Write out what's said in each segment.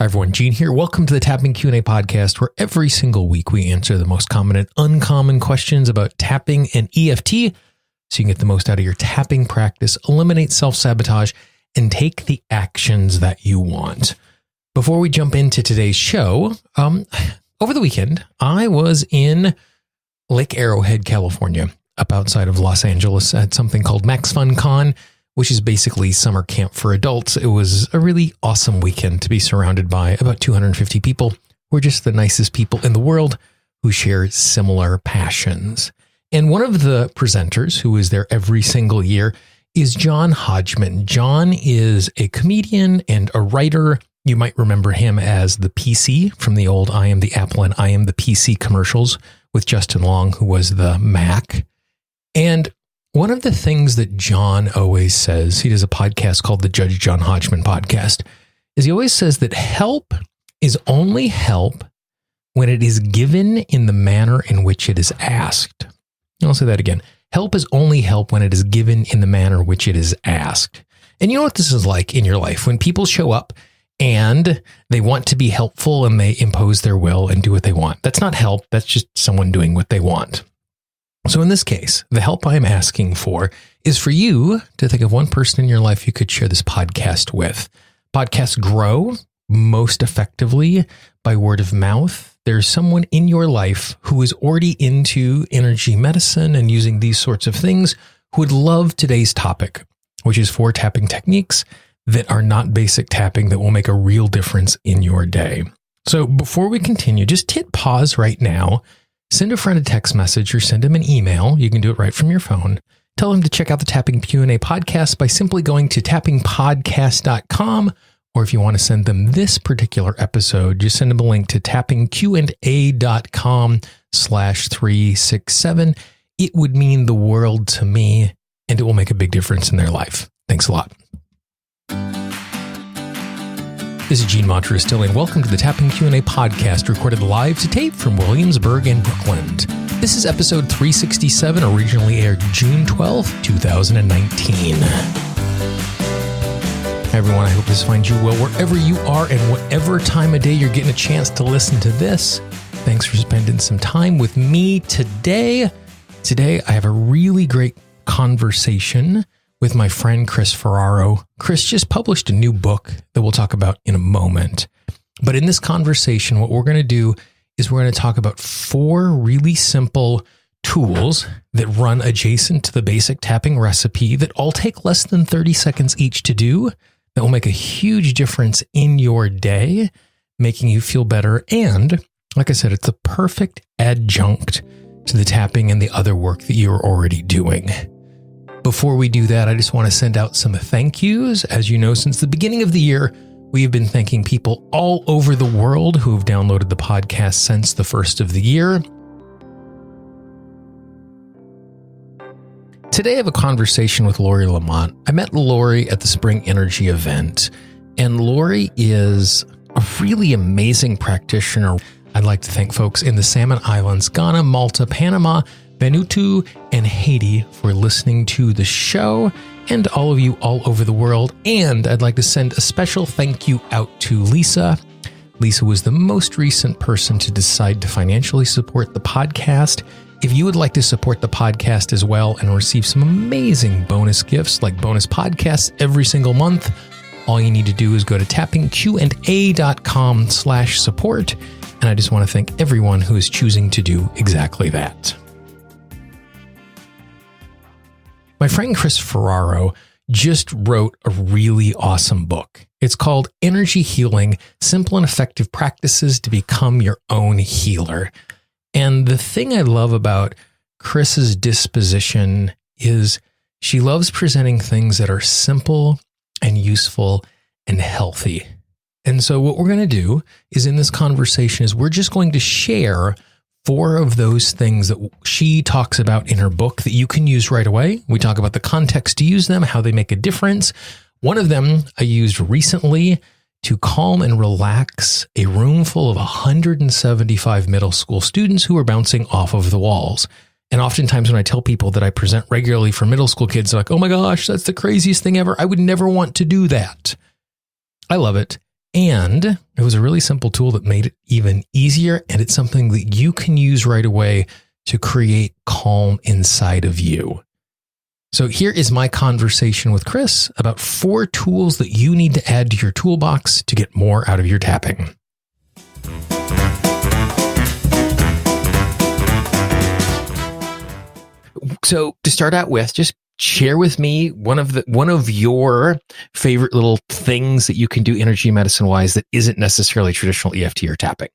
Hi everyone, Gene here. Welcome to the Tapping Q&A podcast, where every single week we answer the most common and uncommon questions about tapping and EFT, so you can get the most out of your tapping practice, eliminate self-sabotage, and take the actions that you want. Before we jump into today's show, over the weekend, I was in Lake Arrowhead, California, up outside of Los Angeles at something called Max Fun Con, which is basically summer camp for adults. It was a really awesome weekend to be surrounded by about 250 people who are just the nicest people in the world who share similar passions. And one of the presenters who is there every single year is John Hodgman. John is a comedian and a writer. You might remember him as the PC from the old I Am the Apple and I Am the PC commercials with Justin Long, who was the Mac. And one of the things that John always says, he does a podcast called the Judge John Hodgman podcast, is he always says that help is only help when it is given in the manner in which it is asked. I'll say that again. Help is only help when it is given in the manner which it is asked. And you know what this is like in your life when people show up and they want to be helpful and they impose their will and do what they want. That's not help. That's just someone doing what they want. So in this case, the help I'm asking for is for you to think of one person in your life you could share this podcast with. Podcasts grow most effectively by word of mouth. There's someone in your life who is already into energy medicine and using these sorts of things who would love today's topic, which is 4 tapping techniques that are not basic tapping that will make a real difference in your day. So before we continue, just hit pause right now. Send a friend a text message or send him an email. You can do it right from your phone. Tell him to check out the Tapping Q&A podcast by simply going to tappingpodcast.com. Or if you want to send them this particular episode, just send them a link to tappingqa.com/367. It would mean the world to me, and it will make a big difference in their life. Thanks a lot. This is Gene Monteristilli, and welcome to the Tapping Q&A podcast, recorded live to tape from Williamsburg and Brooklyn. This is episode 367, originally aired June 12th, 2019. Hi everyone, I hope this finds you well wherever you are and whatever time of day you're getting a chance to listen to this. Thanks for spending some time with me today. Today, I have a really great conversation with my friend Kris Ferraro. Kris just published a new book that we'll talk about in a moment. But in this conversation, what we're going to do is we're going to talk about 4 really simple tools that run adjacent to the basic tapping recipe that all take less than 30 seconds each to do, that will make a huge difference in your day, making you feel better. And like I said, it's a perfect adjunct to the tapping and the other work that you're already doing. Before we do that, I just want to send out some thank yous. As you know, since the beginning of the year, we have been thanking people all over the world who have downloaded the podcast since the first of the year. Today, I have a conversation with Lori Lamont. I met Lori at the Spring Energy event, and Lori is a really amazing practitioner. I'd like to thank folks in the Salmon Islands, Ghana, Malta, Panama, Vanuatu, and Haiti for listening to the show, and all of you all over the world. And I'd like to send a special thank you out to Lisa. Lisa was the most recent person to decide to financially support the podcast. If you would like to support the podcast as well and receive some amazing bonus gifts like bonus podcasts every single month, all you need to do is go to tappingqa.com/support. And I just want to thank everyone who is choosing to do exactly that. My friend Kris Ferraro just wrote a really awesome book. It's called Energy Healing: Simple and Effective Practices to Become Your Own Healer. And the thing I love about Kris's disposition is she loves presenting things that are simple and useful and healthy. And so what we're going to do is in this conversation is we're just going to share 4 of those things that she talks about in her book that you can use right away. We talk about the context to use them, how they make a difference. One of them I used recently to calm and relax a room full of 175 middle school students who are bouncing off of the walls. And oftentimes when I tell people that I present regularly for middle school kids, they're like, oh my gosh, that's the craziest thing ever. I would never want to do that. I love it. And it was a really simple tool that made it even easier. And it's something that you can use right away to create calm inside of you. So here is my conversation with Kris about 4 tools that you need to add to your toolbox to get more out of your tapping. So to start out with, just share with me one of your favorite little things that you can do energy medicine wise that isn't necessarily traditional EFT or tapping.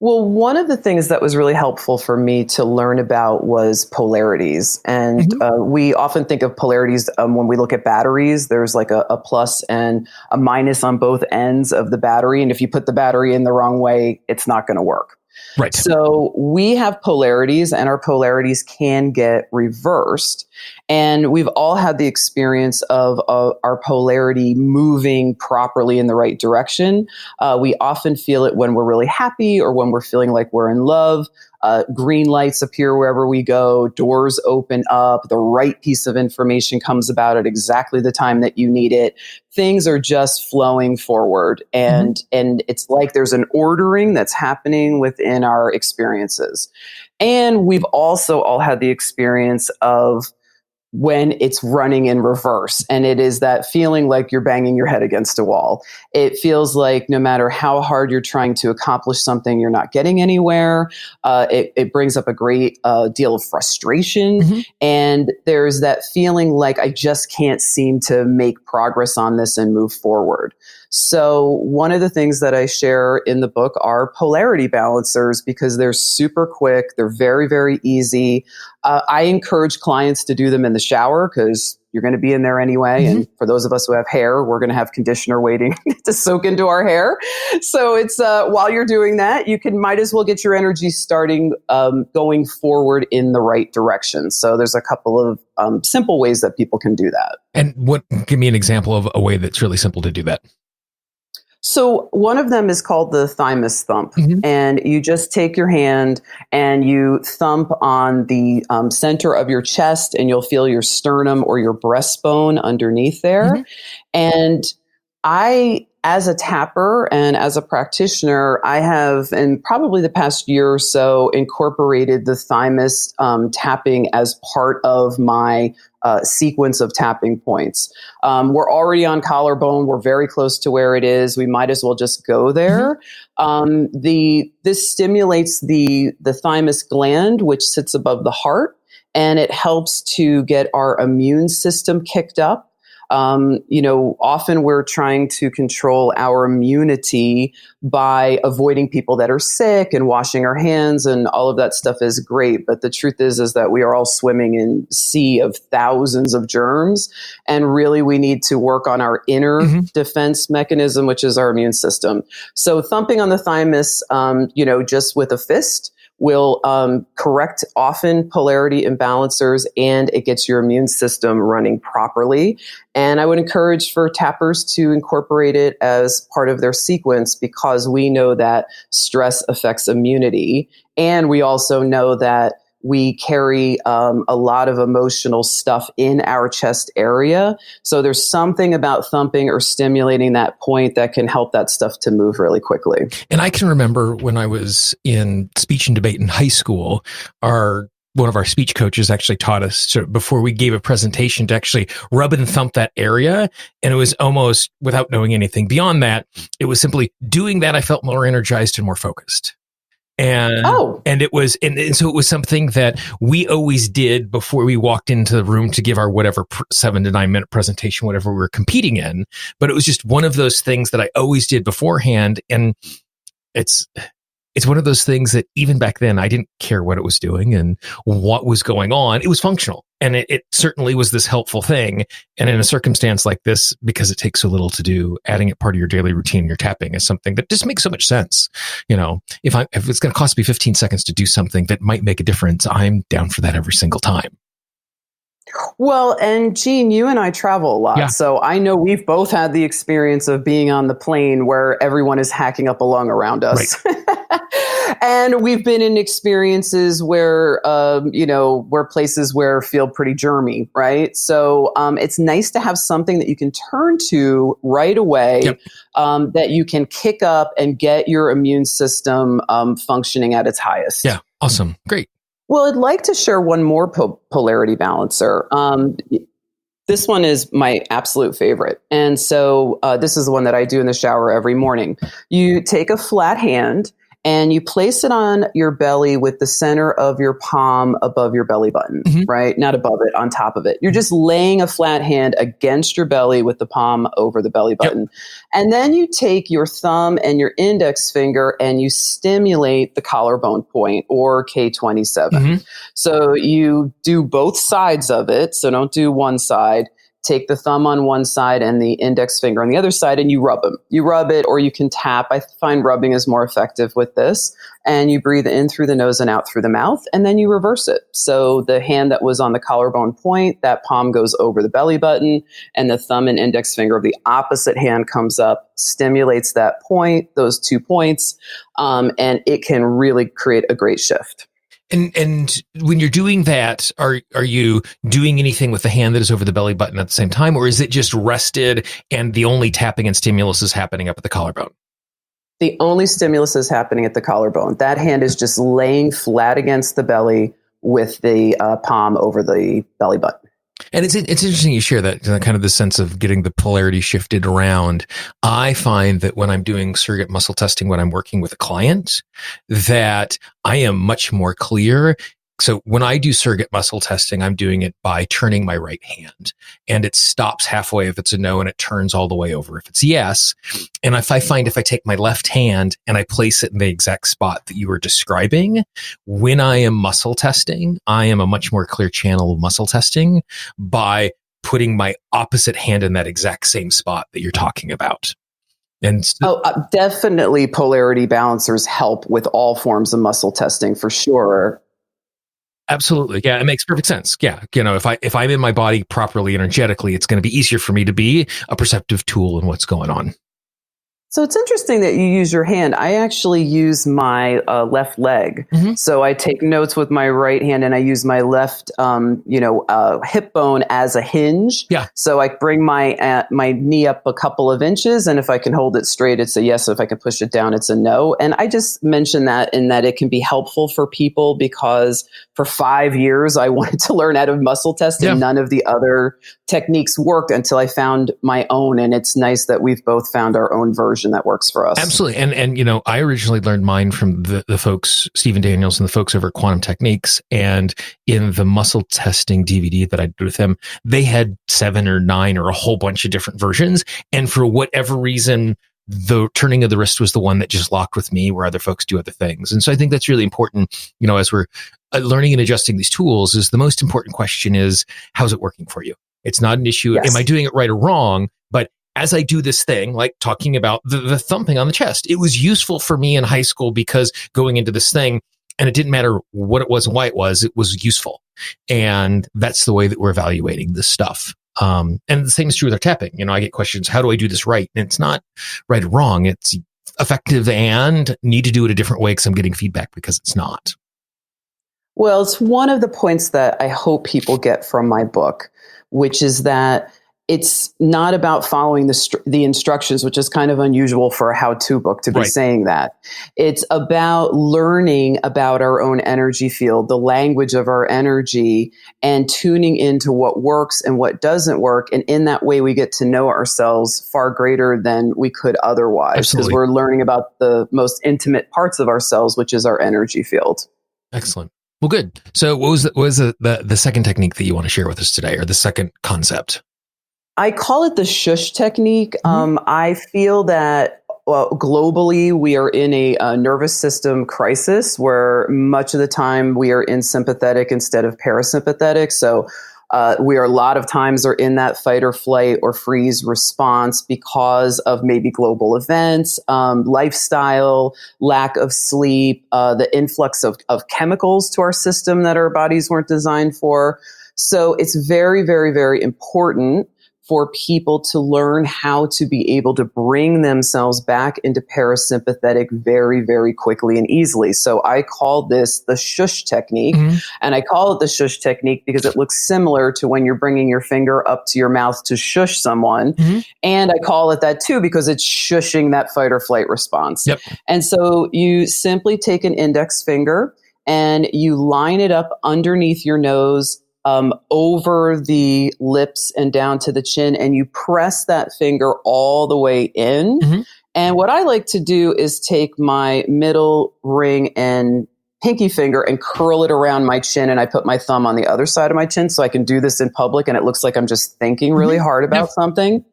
Well, one of the things that was really helpful for me to learn about was polarities. And we often think of polarities when we look at batteries. There's like a plus and a minus on both ends of the battery. And if you put the battery in the wrong way, it's not going to work. Right. So we have polarities, and our polarities can get reversed. And we've all had the experience of our polarity moving properly in the right direction. We often feel it when we're really happy or when we're feeling like we're in love. Green lights appear wherever we go, doors open up, the right piece of information comes about at exactly the time that you need it. Things are just flowing forward. And it's like there's an ordering that's happening within our experiences. And we've also all had the experience of when it's running in reverse. And it is that feeling like you're banging your head against a wall. It feels like no matter how hard you're trying to accomplish something, you're not getting anywhere. It brings up a great deal of frustration. And there's that feeling like I just can't seem to make progress on this and move forward. So one of the things that I share in the book are polarity balancers because they're super quick. They're very, very easy. I encourage clients to do them in the shower because you're going to be in there anyway. And for those of us who have hair, we're going to have conditioner waiting to soak into our hair. So it's while you're doing that, might as well get your energy starting going forward in the right direction. So there's a couple of simple ways that people can do that. And give me an example of a way that's really simple to do that. So one of them is called the thymus thump. And you just take your hand and you thump on the center of your chest, and you'll feel your sternum or your breastbone underneath there. And I, as a tapper and as a practitioner, I have, in probably the past year or so, incorporated the thymus tapping as part of my sequence of tapping points. We're already on collarbone. We're very close to where it is. We might as well just go there. This stimulates the thymus gland, which sits above the heart, and it helps to get our immune system kicked up. Often we're trying to control our immunity by avoiding people that are sick and washing our hands, and all of that stuff is great. But the truth is that we are all swimming in a sea of thousands of germs. And really we need to work on our inner defense mechanism, which is our immune system. So thumping on the thymus, just with a fist, will correct often polarity imbalancers, and it gets your immune system running properly. And I would encourage for tappers to incorporate it as part of their sequence because we know that stress affects immunity. And we also know that we carry a lot of emotional stuff in our chest area. So there's something about thumping or stimulating that point that can help that stuff to move really quickly. And I can remember when I was in speech and debate in high school, one of our speech coaches actually taught us to, before we gave a presentation, to actually rub and thump that area. And it was almost without knowing anything beyond that. It was simply doing that. I felt more energized and more focused. And it was, and so it was something that we always did before we walked into the room to give our whatever 7 to 9 minute presentation, whatever we were competing in. But it was just one of those things that I always did beforehand. And it's one of those things that even back then, I didn't care what it was doing and what was going on. It was functional. And it certainly was this helpful thing. And in a circumstance like this, because it takes so little to do, adding it part of your daily routine, your tapping, is something that just makes so much sense. If it's going to cost me 15 seconds to do something that might make a difference, I'm down for that every single time. Well, and Gene, you and I travel a lot. Yeah. So I know we've both had the experience of being on the plane where everyone is hacking up a lung around us. Right. And we've been in experiences where, where places where feel pretty germy, right? So it's nice to have something that you can turn to right away, Yep. that you can kick up and get your immune system functioning at its highest. Yeah. Awesome. Great. Well, I'd like to share one more polarity balancer. This one is my absolute favorite. And so this is the one that I do in the shower every morning. You take a flat hand and you place it on your belly with the center of your palm above your belly button, right? Not above it, on top of it. You're just laying a flat hand against your belly with the palm over the belly button. Yep. And then you take your thumb and your index finger and you stimulate the collarbone point, or K27. So you do both sides of it. So don't do one side. Take the thumb on one side and the index finger on the other side, and you rub them. You rub it, or you can tap. I find rubbing is more effective with this. And you breathe in through the nose and out through the mouth, and then you reverse it. So the hand that was on the collarbone point, that palm goes over the belly button, and the thumb and index finger of the opposite hand comes up, stimulates that point, those 2 points, and it can really create a great shift. And when you're doing that, are you doing anything with the hand that is over the belly button at the same time, or is it just rested and the only tapping and stimulus is happening up at the collarbone? The only stimulus is happening at the collarbone. That hand is just laying flat against the belly with the palm over the belly button. And it's interesting you share that, kind of the sense of getting the polarity shifted around. I find that when I'm doing surrogate muscle testing, when I'm working with a client, that I am much more clear. So when I do surrogate muscle testing, I'm doing it by turning my right hand, and it stops halfway if it's a no, and it turns all the way over if it's yes. And if I take my left hand and I place it in the exact spot that you were describing, when I am muscle testing, I am a much more clear channel of muscle testing by putting my opposite hand in that exact same spot that you're talking about. And definitely polarity balancers help with all forms of muscle testing for sure. Absolutely. Yeah, it makes perfect sense. Yeah. If I'm in my body properly energetically, it's going to be easier for me to be a perceptive tool in what's going on. So it's interesting that you use your hand. I actually use my left leg. So I take notes with my right hand, and I use my left, hip bone as a hinge. Yeah. So I bring my knee up a couple of inches, and if I can hold it straight, it's a yes. If I can push it down, it's a no. And I just mention that in that it can be helpful for people, because for 5 years I wanted to learn how to muscle test, and none of the other techniques worked until I found my own. And it's nice that we've both found our own version that works for us. Absolutely. And I originally learned mine from the folks, Stephen Daniels and the folks over at Quantum Techniques. And in the muscle testing DVD that I did with them, they had 7 or 9 or a whole bunch of different versions. And for whatever reason, the turning of the wrist was the one that just locked with me, where other folks do other things. And so I think that's really important, as we're learning and adjusting these tools, is the most important question is, how's it working for you? It's not an issue. Yes. Am I doing it right or wrong? But as I do this thing, like talking about the thumping on the chest, it was useful for me in high school, because going into this thing, and it didn't matter what it was and why it was useful. And that's the way that we're evaluating this stuff. And the same is true with our tapping. I get questions, how do I do this right? And it's not right or wrong. It's effective and need to do it a different way, because I'm getting feedback because it's not. Well, it's one of the points that I hope people get from my book, which is that it's not about following the instructions, which is kind of unusual for a how-to book to be saying that. It's about learning about our own energy field, the language of our energy, and tuning into what works and what doesn't work. And in that way, we get to know ourselves far greater than we could otherwise, because we're learning about the most intimate parts of ourselves, which is our energy field. Excellent. Well, good. So what was the second technique that you want to share with us today, or the second concept? I call it the shush technique. I feel that globally we are in a nervous system crisis, where much of the time we are in sympathetic instead of parasympathetic. So we are a lot of times are in that fight or flight or freeze response because of maybe global events, lifestyle, lack of sleep, the influx of chemicals to our system that our bodies weren't designed for. So it's very, very, very important for people to learn how to be able to bring themselves back into parasympathetic very, very quickly and easily. So I call this the shush technique. Mm-hmm. And I call it the shush technique because it looks similar to when you're bringing your finger up to your mouth to shush someone. Mm-hmm. And I call it that too because it's shushing that fight or flight response. Yep. And so you simply take an index finger and you line it up underneath your nose, over the lips and down to the chin, and you press that finger all the way in. Mm-hmm. And what I like to do is take my middle ring and pinky finger and curl it around my chin, and I put my thumb on the other side of my chin so I can do this in public and it looks like I'm just thinking really hard about something.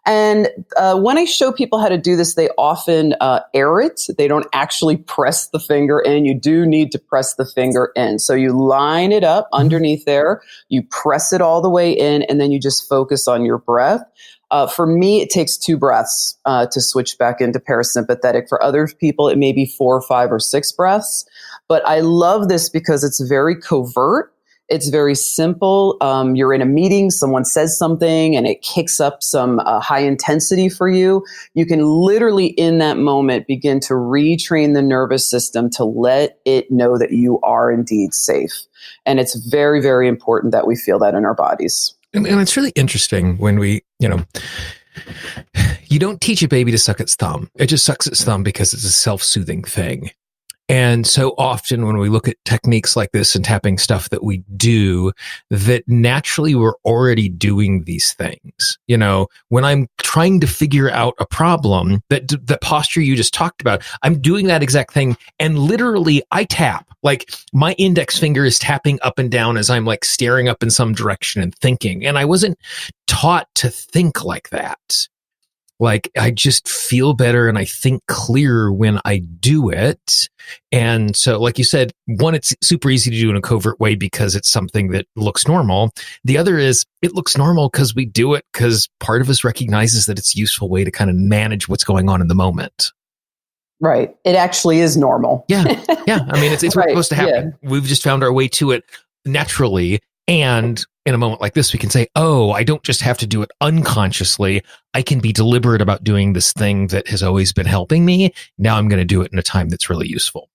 And when I show people how to do this, they often air it. They don't actually press the finger in. You do need to press the finger in. So you line it up underneath there, you press it all the way in, and then you just focus on your breath. For me, it takes 2 breaths to switch back into parasympathetic. For other people, it may be 4, 5, or 6 breaths. But I love this because it's very covert. It's very simple. You're in a meeting, someone says something, and it kicks up some high intensity for you. You can literally, in that moment, begin to retrain the nervous system to let it know that you are indeed safe. And it's very, very important that we feel that in our bodies. And it's really interesting when we, you don't teach a baby to suck its thumb. It just sucks its thumb because it's a self-soothing thing. And so often when we look at techniques like this and tapping stuff that we do, that naturally we're already doing these things. When I'm trying to figure out a problem, that posture you just talked about, I'm doing that exact thing. And literally I tap, like my index finger is tapping up and down as I'm like staring up in some direction and thinking. And I wasn't taught to think like that. Like I just feel better and I think clearer when I do it. And so, like you said, one, it's super easy to do in a covert way because it's something that looks normal. The other is it looks normal because we do it because part of us recognizes that it's a useful way to kind of manage what's going on in the moment. Right. It actually is normal. Yeah. I mean, it's right. What's supposed to happen. Yeah. We've just found our way to it naturally. And in a moment like this, we can say, oh, I don't just have to do it unconsciously. I can be deliberate about doing this thing that has always been helping me. Now I'm going to do it in a time that's really useful.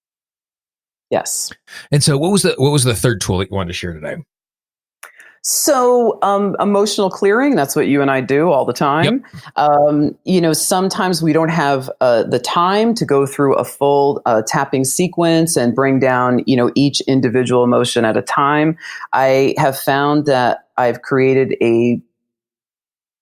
Yes. And so what was the third tool that you wanted to share today? So emotional clearing, that's what you and I do all the time. Yep. Sometimes we don't have the time to go through a full tapping sequence and bring down, each individual emotion at a time. I have found that I've created a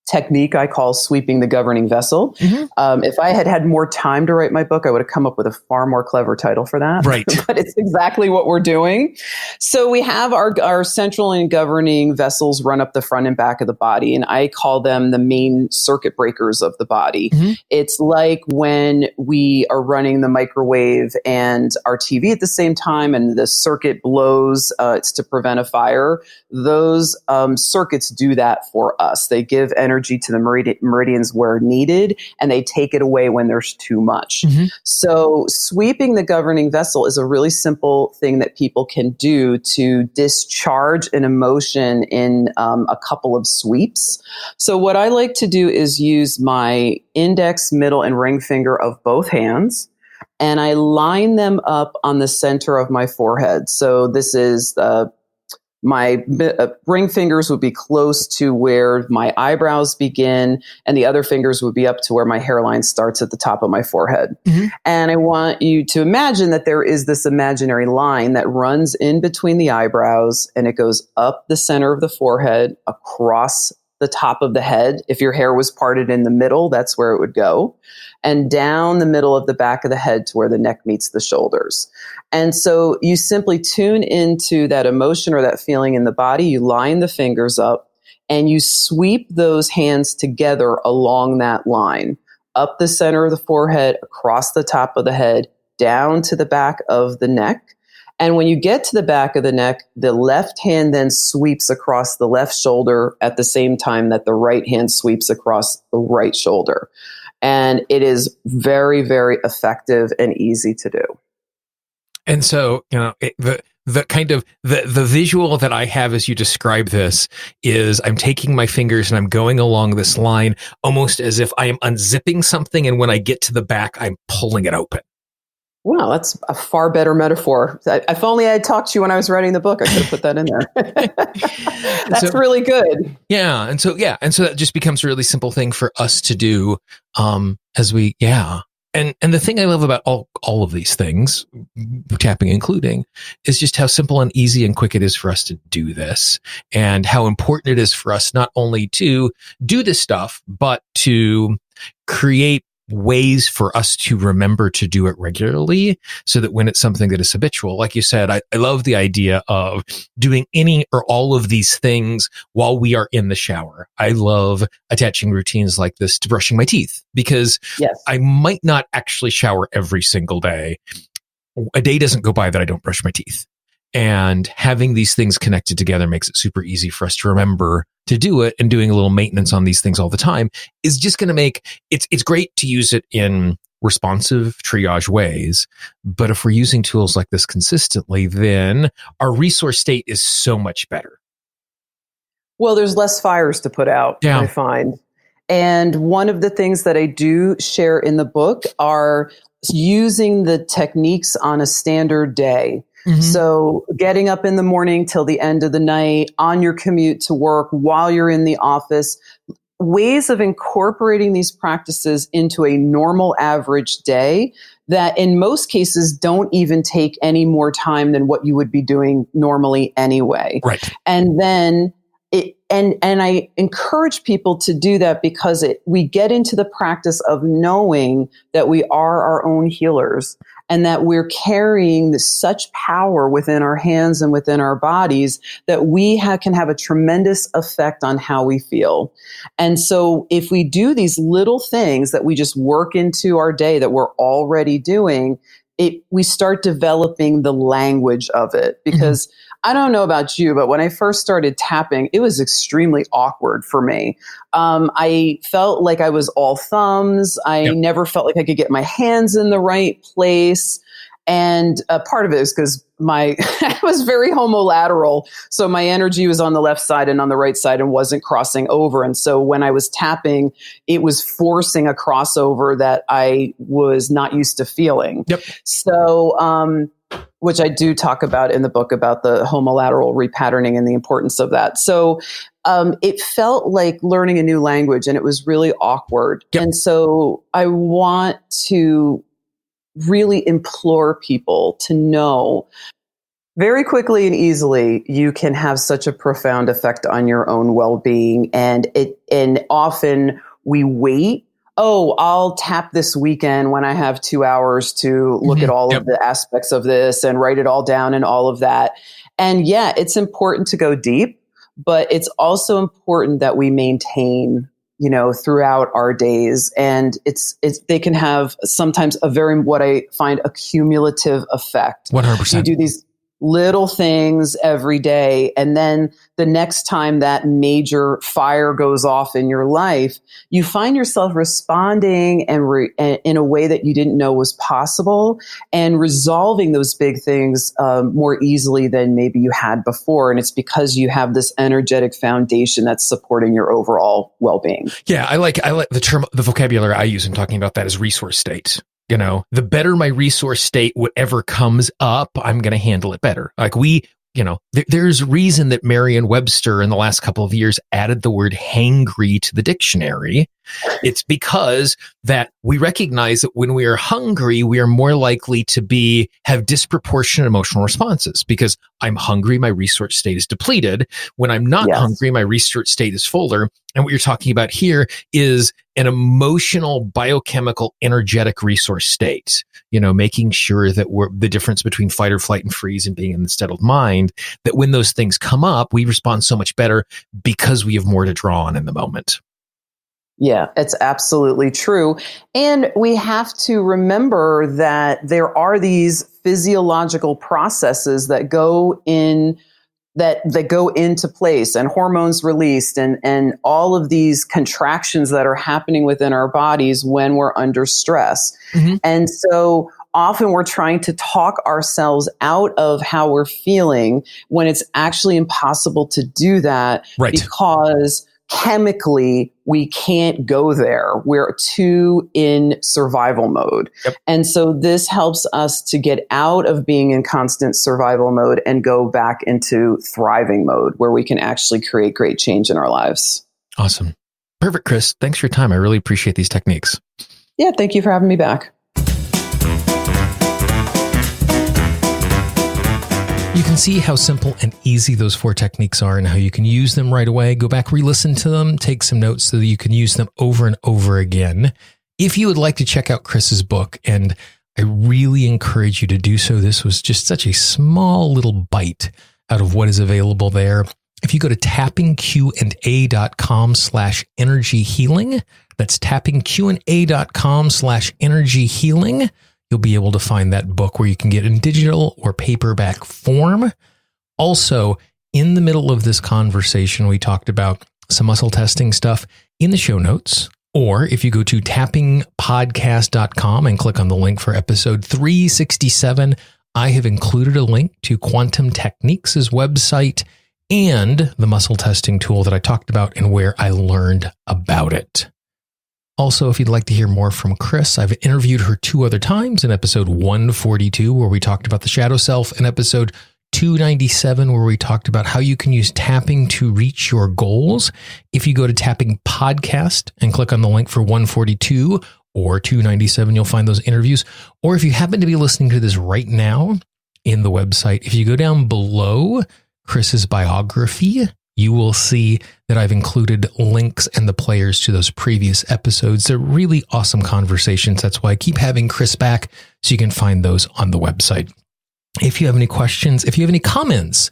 technique I call sweeping the governing vessel. Mm-hmm. If I had more time to write my book, I would have come up with a far more clever title for that. Right. But it's exactly what we're doing. So we have our central and governing vessels run up the front and back of the body, and I call them the main circuit breakers of the body. Mm-hmm. It's like when we are running the microwave and our TV at the same time, and the circuit blows, it's to prevent a fire. Those circuits do that for us. They give energy to the meridians where needed, and they take it away when there's too much. Mm-hmm. So sweeping the governing vessel is a really simple thing that people can do to discharge an emotion in a couple of sweeps. So what I like to do is use my index, middle, and ring finger of both hands, and I line them up on the center of my forehead. So this is my ring fingers would be close to where my eyebrows begin, and the other fingers would be up to where my hairline starts at the top of my forehead. Mm-hmm. And I want you to imagine that there is this imaginary line that runs in between the eyebrows, and it goes up the center of the forehead, across the top of the head. If your hair was parted in the middle, that's where it would go, and down the middle of the back of the head to where the neck meets the shoulders. And so you simply tune into that emotion or that feeling in the body. You line the fingers up and you sweep those hands together along that line, up the center of the forehead, across the top of the head, down to the back of the neck. And when you get to the back of the neck, the left hand then sweeps across the left shoulder at the same time that the right hand sweeps across the right shoulder. And it is very, very effective and easy to do. And so, the the kind of the visual that I have as you describe this is I'm taking my fingers and I'm going along this line almost as if I am unzipping something. And when I get to the back, I'm pulling it open. Wow, that's a far better metaphor. If only I had talked to you when I was writing the book, I could have put that in there. That's really good. Yeah. And so that just becomes a really simple thing for us to do as we, And the thing I love about all of these things, tapping including, is just how simple and easy and quick it is for us to do this, and how important it is for us not only to do this stuff, but to create ways for us to remember to do it regularly, so that when it's something that is habitual, like you said, I love the idea of doing any or all of these things while we are in the shower. I love attaching routines like this to brushing my teeth, because I might not actually shower every single day. A day doesn't go by that I don't brush my teeth. And having these things connected together makes it super easy for us to remember to do it, and doing a little maintenance on these things all the time is just going to make it's great to use it in responsive triage ways. But if we're using tools like this consistently, then our resource state is so much better. Well, there's less fires to put out, I find. And one of the things that I do share in the book are using the techniques on a standard day. Mm-hmm. So getting up in the morning till the end of the night, on your commute to work, while you're in the office, ways of incorporating these practices into a normal average day that in most cases don't even take any more time than what you would be doing normally anyway. Right. And then and I encourage people to do that because we get into the practice of knowing that we are our own healers, and that we're carrying such power within our hands and within our bodies that we can have a tremendous effect on how we feel. And so if we do these little things that we just work into our day that we're already doing, we start developing the language of it. Because I don't know about you, but when I first started tapping, it was extremely awkward for me. I felt like I was all thumbs. I never felt like I could get my hands in the right place. And part of it is because I was very homolateral. So my energy was on the left side and on the right side and wasn't crossing over. And so when I was tapping, it was forcing a crossover that I was not used to feeling. Yep. So, which I do talk about in the book about the homolateral repatterning and the importance of that. So it felt like learning a new language, and it was really awkward. Yep. And so I want to really implore people to know very quickly and easily you can have such a profound effect on your own well-being. And often we wait. Oh, I'll tap this weekend when I have 2 hours to look at all of the aspects of this and write it all down and all of that. And it's important to go deep, but it's also important that we maintain, throughout our days. And they can have sometimes what I find a cumulative effect. 100%. You do these little things every day, and then the next time that major fire goes off in your life, you find yourself responding in a way that you didn't know was possible, and resolving those big things more easily than maybe you had before. And it's because you have this energetic foundation that's supporting your overall well-being. Yeah, I like the term, the vocabulary I use in talking about that is resource state. The better my resource state, whatever comes up, I'm going to handle it better. Like there's reason that Merriam-Webster in the last couple of years added the word hangry to the dictionary. It's because that we recognize that when we are hungry, we are more likely to have disproportionate emotional responses. Because I'm hungry, my resource state is depleted. When I'm not hungry, my resource state is fuller. And what you're talking about here is an emotional, biochemical, energetic resource state. Making sure that the difference between fight or flight and freeze and being in the settled mind, that when those things come up, we respond so much better because we have more to draw on in the moment. Yeah, it's absolutely true. And we have to remember that there are these physiological processes that go in that go into place, and hormones released, and all of these contractions that are happening within our bodies when we're under stress. Mm-hmm. And so often we're trying to talk ourselves out of how we're feeling when it's actually impossible to do that, right, because chemically we can't go there. We're too in survival mode. Yep. And so this helps us to get out of being in constant survival mode and go back into thriving mode, where we can actually create great change in our lives. Awesome. Perfect, Kris. Thanks for your time. I really appreciate these techniques. Yeah, thank you for having me back. You can see how simple and easy those 4 techniques are and how you can use them right away. Go back, re-listen to them, take some notes so that you can use them over and over again. If you would like to check out Kris's book, and I really encourage you to do so, this was just such a small little bite out of what is available there. If you go to tappingqanda.com/energy healing, that's tappingqanda.com/energy healing. You'll be able to find that book where you can get in digital or paperback form. Also, in the middle of this conversation, we talked about some muscle testing stuff in the show notes. Or if you go to tappingpodcast.com and click on the link for episode 367, I have included a link to Quantum Techniques' website and the muscle testing tool that I talked about and where I learned about it. Also, if you'd like to hear more from Kris, I've interviewed her 2 other times, in episode 142, where we talked about the shadow self, and episode 297, where we talked about how you can use tapping to reach your goals. If you go to Tapping Podcast and click on the link for 142 or 297, you'll find those interviews. Or if you happen to be listening to this right now in the website, if you go down below Kris's biography, you will see that I've included links and the players to those previous episodes. They're really awesome conversations. That's why I keep having Kris back, so you can find those on the website. If you have any questions, if you have any comments,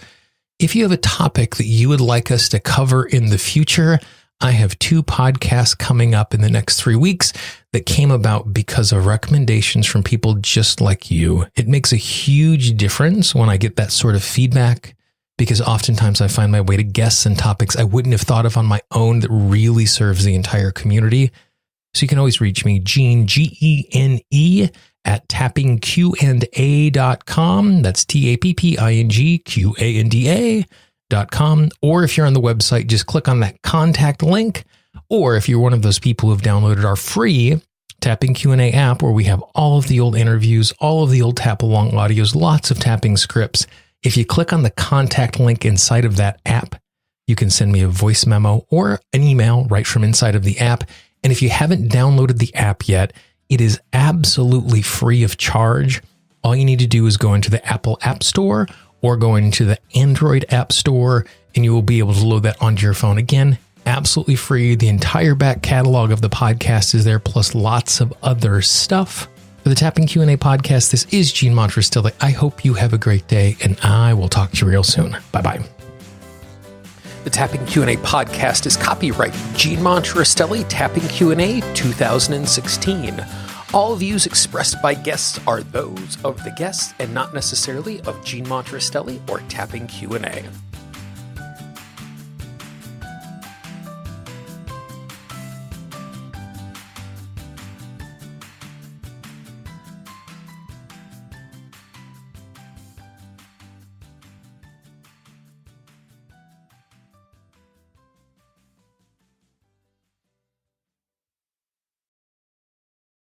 if you have a topic that you would like us to cover in the future, I have 2 podcasts coming up in the next 3 weeks that came about because of recommendations from people just like you. It makes a huge difference when I get that sort of feedback, because oftentimes I find my way to guests and topics I wouldn't have thought of on my own that really serves the entire community. So you can always reach me, Gene, Gene, at tappingqanda.com. That's tappingqanda.com. Or if you're on the website, just click on that contact link. Or if you're one of those people who've downloaded our free Tapping Q&A app, where we have all of the old interviews, all of the old tap along audios, lots of tapping scripts. If you click on the contact link inside of that app, you can send me a voice memo or an email right from inside of the app. And if you haven't downloaded the app yet, it is absolutely free of charge. All you need to do is go into the Apple App Store or go into the Android App Store, and you will be able to load that onto your phone. Again, absolutely free. The entire back catalog of the podcast is there, plus lots of other stuff. For the Tapping Q&A podcast, this is Gene Montrastelli. I hope you have a great day, and I will talk to you real soon. Bye-bye. The Tapping Q&A podcast is copyright Gene Montrastelli, Tapping Q&A 2016. All views expressed by guests are those of the guests and not necessarily of Gene Montrastelli or Tapping Q&A.